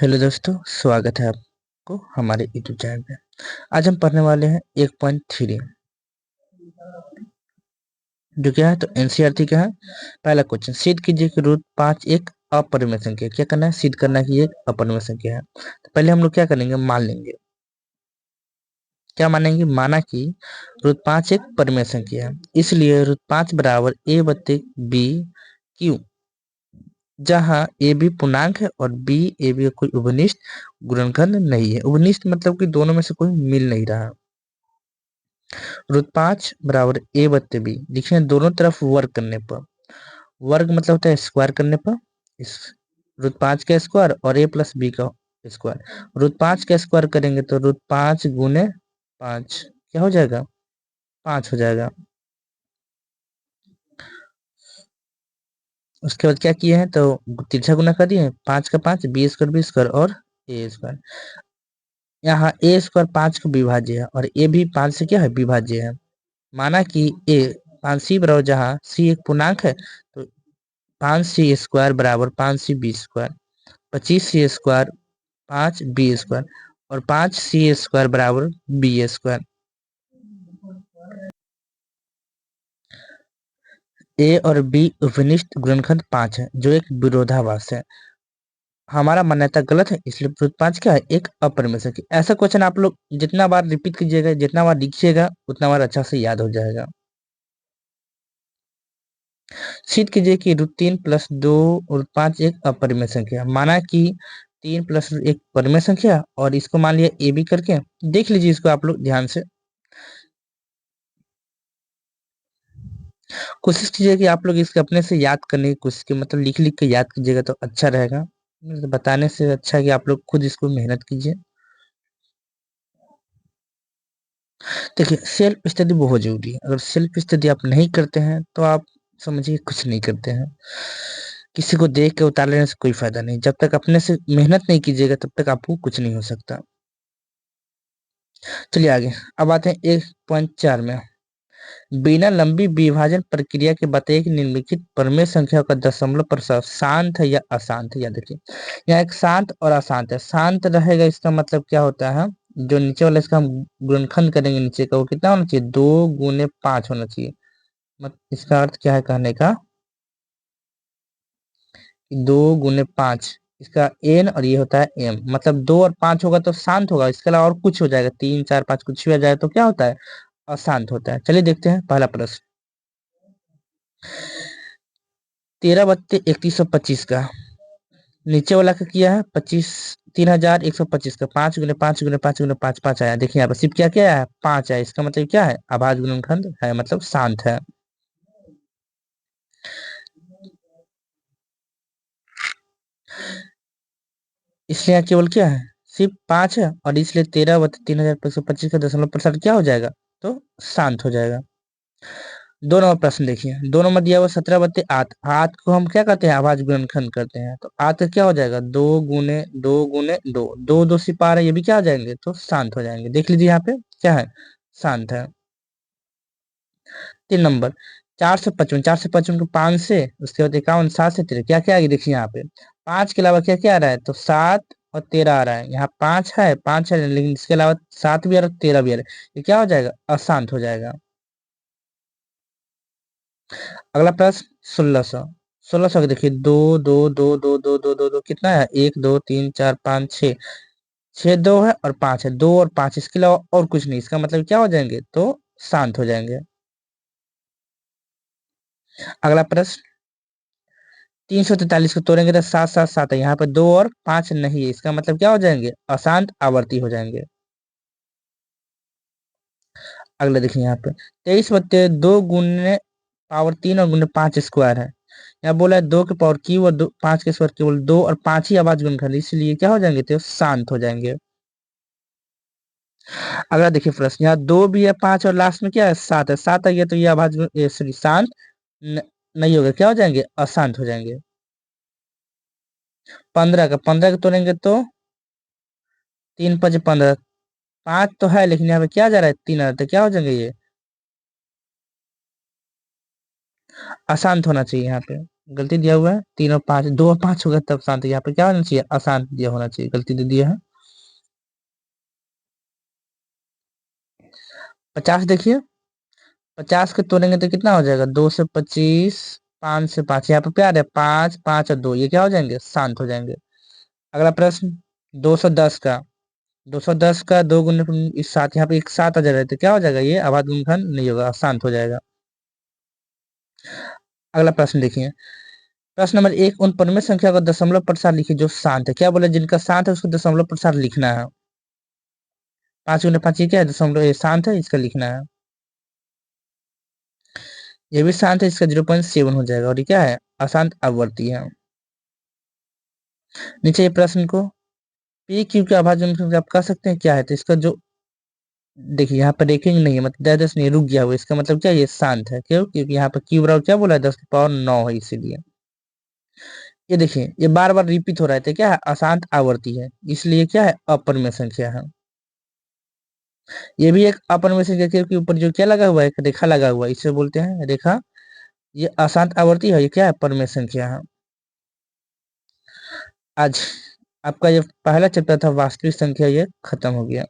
Hello दोस्तों, स्वागत है आपको हमारे यूट्यूब चैनल पे। आज हम पढ़ने वाले हैं 1.3, जो क्या है तो एनसीईआरटी का है। पहला क्वेश्चन, सिद्ध कीजिए कि रूट 5 एक अपरिमेय संख्या है। क्या करना है? सिद्ध करना है कि ये एक अपरिमेय संख्या है। तो पहले हम लोग क्या करेंगे, मान लेंगे। क्या मानेंगे? माना कि रूट 5 एक परिमेय संख्या है, इसलिए रूट 5 बराबर a बत्ते बी क्यू, जहाँ ए बी पूर्णांक है और बी ए बी का कोई उभनिष्ठ गुणनखंड नहीं है। उभनिष्ठ मतलब कि दोनों में से कोई मिल नहीं रहा। रूट 5 बराबर ए बत्ते बी लिखे, दोनों तरफ वर्ग करने पर। वर्ग मतलब होता है स्क्वायर करने पर। इस रूट 5 का स्क्वायर और ए प्लस बी का स्क्वायर। रूट 5 का स्क्वायर करेंगे तो रूट 5 गुने 5 क्या हो जाएगा? 5 हो जाएगा। उसके बाद क्या किए हैं तो तिरछा गुना कर दिए, 5 का 5, बी स्क्वायर और ए स्क्वायर। यहाँ ए स्क्वायर 5 का विभाज्य है और ए भी 5 से क्या है? विभाज्य है। माना कि ए 5c बराबर, जहाँ c एक पूर्णांक है तो 5c² बराबर 5c² 25c² 5b² और 5c² बराबर b²। ए और बी उपनिष्ठ गुणनखंड 5 है, जो एक विरोधाभास है। हमारा मान्यता गलत है, इसलिए रूट 5 क्या है? एक अपरिमेय संख्या। ऐसा क्वेश्चन आप लोग जितना बार रिपीट कीजिएगा, जितना बार लिखिएगा, उतना बार अच्छा से याद हो जाएगा। सिद्ध कीजिए कि रूट 3 प्लस 2 रूट 5 एक अपरिमेय संख्या। माना कि 3 प्लस एक परिमेय संख्या और इसको मान लिया ए बी करके। देख लीजिए इसको आप लोग ध्यान से। कोशिश कीजिए कि आप लोग इसके अपने से याद करने की कोशिश की, मतलब लिख लिख के याद कीजिएगा तो अच्छा रहेगा। बताने से अच्छा है कि आप लोग खुद इसको मेहनत कीजिए। देखिए, सेल्फ स्टडी बहुत जरूरी है। अगर सेल्फ स्टडी आप नहीं करते हैं तो आप समझिए कुछ नहीं करते हैं। किसी को देख के उतार लेने से कोई फायदा नहीं। जब तक अपने से मेहनत नहीं कीजिएगा तब तक आपको कुछ नहीं हो सकता। चलिए आगे। अब आते हैं 1.4 में। बिना लंबी विभाजन प्रक्रिया के बताइए कि निम्नलिखित परिमेय संख्या का दशमलव प्रसव शांत है या अशांत है। या देखिए, यहाँ एक शांत और अशांत है। शांत रहेगा इसका मतलब क्या होता है? जो नीचे वाला इसका हम गुणनखंड करेंगे नीचे का, वो कितना होना चाहिए? 2 गुने 5 होना चाहिए। इसका अर्थ क्या है कहने का? 2 गुने 5, इसका एन और ये होता है एम। मतलब 2 और 5 होगा तो शांत होगा, इसके अलावा और कुछ हो जाएगा, 3 4 5 कुछ भी आ जाए तो क्या होता है? अशांत होता है। चलिए देखते हैं पहला प्रश्न। 13 बत्ते 3125 का नीचे वाला का किया है 3,125 का 5 गुने 5 गुने 5 गुने 5 5 आया। देखिए यहाँ पर सिर्फ क्या क्या है? 5 है। इसका मतलब क्या है? अभाज्य गुणनखंड है, मतलब शांत है। इसलिए यहाँ केवल क्या है? सिर्फ 5 है और इसलिए 13 बत्ते 3,125 का दशमलव प्रसार क्या हो जाएगा? तो शांत हो जाएगा। 2 नंबर प्रश्न देखिए। 2 नंबर दिया हुआ 17 बत्ते 8। आठ को हम क्या करते हैं? अभाज्य गुणनखंड करते हैं। तो आठ का क्या हो जाएगा? 2 गुने 2 गुने 2। दो दो सिपा रहे, ये भी क्या हो जाएंगे? तो शांत हो जाएंगे। देख लीजिए यहाँ पे क्या है? शांत है। 3 नंबर 455। 455 को 5 से, उसके बाद 51, 7 से 13 क्या क्या आएगी? देखिए यहाँ पे 5 के अलावा क्या क्या आ रहा है? तो 7 और 13 आ रहा है। यहाँ 5 है लेकिन इसके अलावा 7 भी आ रहा है, 13 भी आ रहा है। ये क्या हो जाएगा? अशांत हो जाएगा। अगला प्रश्न 1600। 1600 देखिए, दो दो दो दो दो दो दो दो कितना है? 1 2 3 4 5 6। 6 2 है और 5 है। 2 और 5, इसके अलावा और कुछ नहीं। इसका मतलब क्या हो जाएंगे? तो शांत हो जाएंगे। अगला प्रश्न 343 को तोड़ेंगे तो 7 7 7 है। यहाँ पे 2 और 5 नहीं है। इसका मतलब क्या हो जाएंगे? अशांत आवर्ती हो जाएंगे। अगला देखिए यहाँ पे 23 बत्ते 2 गुने पावर 3 और गुने 5 स्क्वायर है। यहाँ बोला है 2 के पावर क्यू और 5 के स्क्वायर, केवल 2 और 5 ही आवाज गुणनखंड, इसलिए क्या हो जाएंगे? तो शांत हो जाएंगे। अगला देखिए प्रश्न, यहाँ 2 भी है, 5 और लास्ट में क्या है? 7 है। 7 आ गया तो ये आवाज सॉरी शांत नहीं होगा। क्या हो जाएंगे? अशांत हो जाएंगे। 15 का तोड़ेंगे तो 3 5 15। 5 तो है लेकिन यहाँ पे क्या जा रहा है? 3 आ रहा है, तो क्या हो जाएंगे? ये अशांत होना चाहिए यहाँ पे। गलती दिया हुआ है 3 और 5, 2 और 5 होगा तब शांत। यहाँ पे क्या होना चाहिए, अशांत दिया होना चाहिए, गलती दे दिया है। 50 देखिए, 50 के तोड़ेंगे तो कितना हो जाएगा, 2 से 25, 5 से 5, यहाँ पे प्यार है 5, 5 और 2 ये क्या हो जाएंगे, शांत हो जाएंगे। अगला प्रश्न 210 का, 210 का 2 गुने इस 7, यहाँ पे एक 7 आ जाएगा तो क्या हो जाएगा, ये आबाद गुणनखंड नहीं होगा, शांत हो जाएगा। अगला प्रश्न देखिए, प्रश्न नंबर 1, उन परमेय संख्या को दशमलव प्रसार लिखिए जो शांत है। क्या बोले, जिनका शांत है उसको दशमलव प्रसार लिखना है। 5 गुने 5 ये क्या है, दशमलव, ये शांत है, इसका लिखना है। ये भी शांत है, इसका 0.7 हो जाएगा। और ये क्या है, अशांत आवर्ती है। नीचे ये प्रश्न को पी क्यू के अभाज्य आप कह सकते हैं क्या है, तो इसका जो देखिए यहाँ पर रेखिंग नहीं है, मतलब 10 नहीं रुक गया हुआ, इसका मतलब क्या है, ये शांत है। क्यों, क्योंकि यहाँ पर क्यू बराबर क्या बोला है, 10 की पावर 9 है, इसीलिए। ये देखिए ये बार बार रिपीट हो रहा है, तो क्या है, अशांत आवर्ती है, इसलिए क्या है, अपरिमेय संख्या है। ये भी एक अपरिमेय संख्या, क्योंकि ऊपर जो क्या लगा हुआ है, एक रेखा लगा हुआ है, इसे बोलते हैं रेखा। ये अशांत आवर्ती है, ये क्या है, परिमेय संख्या है। आज आपका ये पहला चैप्टर था वास्तविक संख्या, ये खत्म हो गया।